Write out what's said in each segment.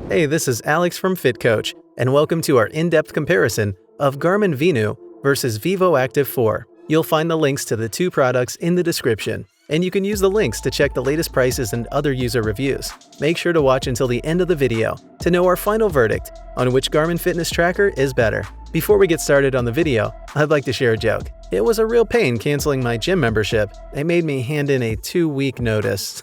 Hey, this is Alex from FitCoach, and welcome to our in-depth comparison of Garmin Venu versus VivoActive 4. You'll find the links to the two products in the description, and you can use the links to check the latest prices and other user reviews. Make sure to watch until the end of the video to know our final verdict on which Garmin fitness tracker is better. Before we get started on the video, I'd like to share a joke. It was a real pain canceling my gym membership. They made me hand in a 2-week notice.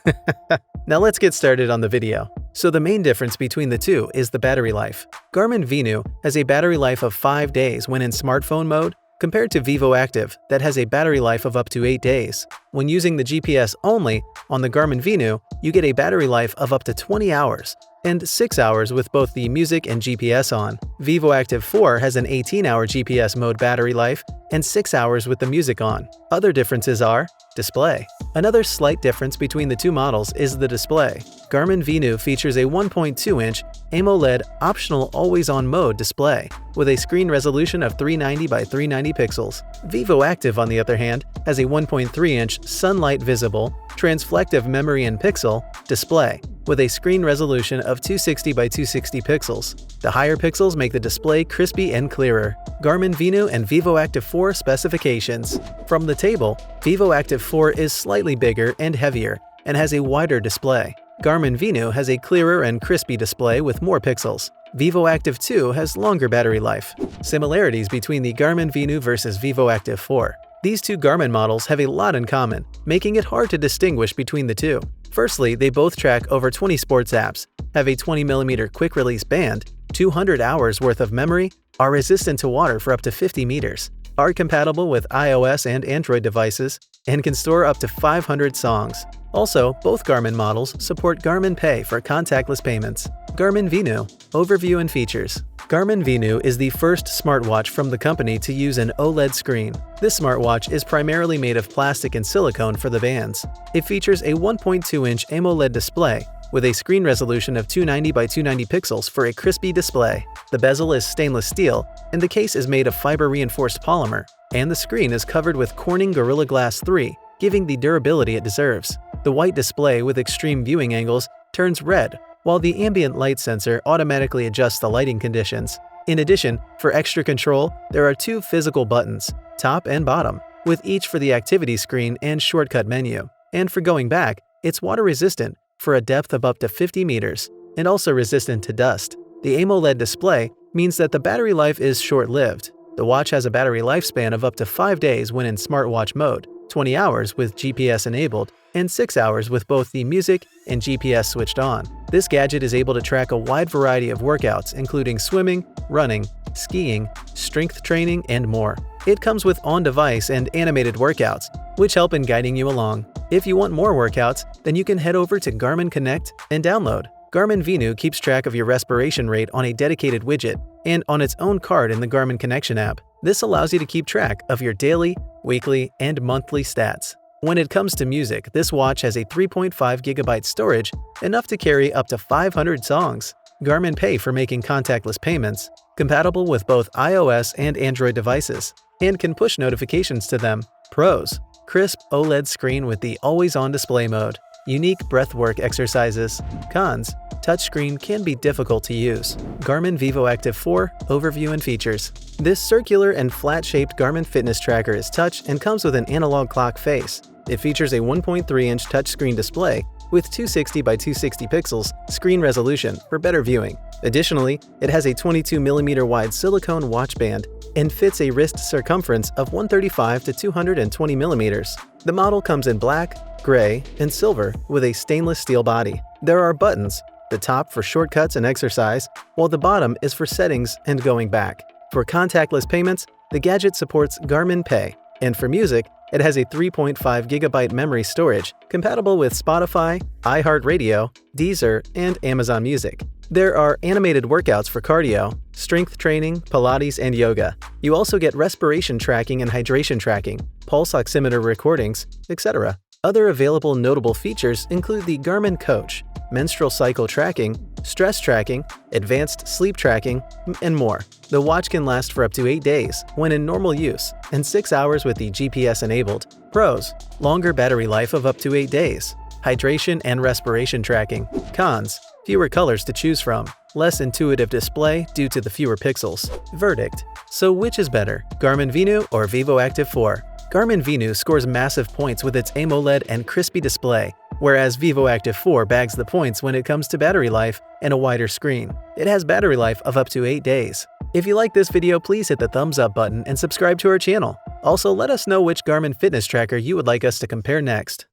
Now let's get started on the video. So the main difference between the two is the battery life. Garmin Venu has a battery life of 5 days when in smartphone mode, compared to VivoActive that has a battery life of up to 8 days. When using the GPS only on the Garmin Venu, you get a battery life of up to 20 hours and 6 hours with both the music and GPS on. VivoActive 4 has an 18-hour GPS mode battery life and 6 hours with the music on. Other differences are display. Another slight difference between the two models is the display. Garmin Venu features a 1.2-inch AMOLED optional always-on mode display with a screen resolution of 390 by 390 pixels. VivoActive, on the other hand, has a 1.3-inch sunlight visible transflective memory in pixel display with a screen resolution of 260 by 260 pixels. The higher pixels make the display crispy and clearer. Garmin Venu and VivoActive 4 specifications. From the table, VivoActive 4 is slightly bigger and heavier and has a wider display. Garmin Venu has a clearer and crispy display with more pixels. VivoActive 2 has longer battery life. Similarities between the Garmin Venu versus VivoActive 4. These two Garmin models have a lot in common, making it hard to distinguish between the two. Firstly, they both track over 20 sports apps, have a 20mm quick-release band, 200 hours worth of memory, are resistant to water for up to 50 meters, are compatible with iOS and Android devices, and can store up to 500 songs. Also, both Garmin models support Garmin Pay for contactless payments. Garmin Venu Overview and Features. Garmin Venu is the first smartwatch from the company to use an OLED screen. This smartwatch is primarily made of plastic and silicone for the bands. It features a 1.2-inch AMOLED display with a screen resolution of 290 by 290 pixels for a crispy display. The bezel is stainless steel, and the case is made of fiber-reinforced polymer, and the screen is covered with Corning Gorilla Glass 3, giving the durability it deserves. The white display with extreme viewing angles turns red, while the ambient light sensor automatically adjusts the lighting conditions. In addition, for extra control, there are two physical buttons, top and bottom, with each for the activity screen and shortcut menu. And for going back, it's water-resistant for a depth of up to 50 meters, and also resistant to dust. The AMOLED display means that the battery life is short-lived. The watch has a battery lifespan of up to 5 days when in smartwatch mode, 20 hours with GPS enabled, and 6 hours with both the music and GPS switched on. This gadget is able to track a wide variety of workouts including swimming, running, skiing, strength training, and more. It comes with on-device and animated workouts, which help in guiding you along. If you want more workouts, then you can head over to Garmin Connect and download. Garmin Venu keeps track of your respiration rate on a dedicated widget and on its own card in the Garmin Connection app. This allows you to keep track of your daily, weekly, and monthly stats. When it comes to music, this watch has a 3.5 GB storage, enough to carry up to 500 songs. Garmin Pay for making contactless payments, compatible with both iOS and Android devices, and can push notifications to them. Pros: crisp OLED screen with the always-on display mode. Unique breathwork exercises. Cons: touchscreen can be difficult to use. Garmin VivoActive 4 Overview and Features. This circular and flat-shaped Garmin fitness tracker is touch and comes with an analog clock face. It features a 1.3-inch touchscreen display with 260 by 260 pixels screen resolution for better viewing. Additionally, it has a 22mm wide silicone watch band and fits a wrist circumference of 135 to 220 millimeters. The model comes in black, gray, and silver with a stainless steel body. There are buttons, the top for shortcuts and exercise, while the bottom is for settings and going back. For contactless payments, the gadget supports Garmin Pay, and for music, it has a 3.5 GB memory storage, compatible with Spotify, iHeartRadio, Deezer, and Amazon Music. There are animated workouts for cardio, strength training, Pilates, and yoga. You also get respiration tracking and hydration tracking, pulse oximeter recordings, etc. Other available notable features include the Garmin Coach, menstrual cycle tracking, stress tracking, advanced sleep tracking, and more. The watch can last for up to 8 days when in normal use and 6 hours with the GPS enabled. Pros: longer battery life of up to 8 days. Hydration and respiration tracking. Cons: fewer colors to choose from. less intuitive display due to the fewer pixels. Verdict: so which is better, Garmin Venu or VivoActive 4? Garmin Venu scores massive points with its AMOLED and crispy display, whereas VivoActive 4 bags the points when it comes to battery life and a wider screen. It has battery life of up to 8 days. If you like this video, please hit the thumbs up button and subscribe to our channel. Also, let us know which Garmin fitness tracker you would like us to compare next.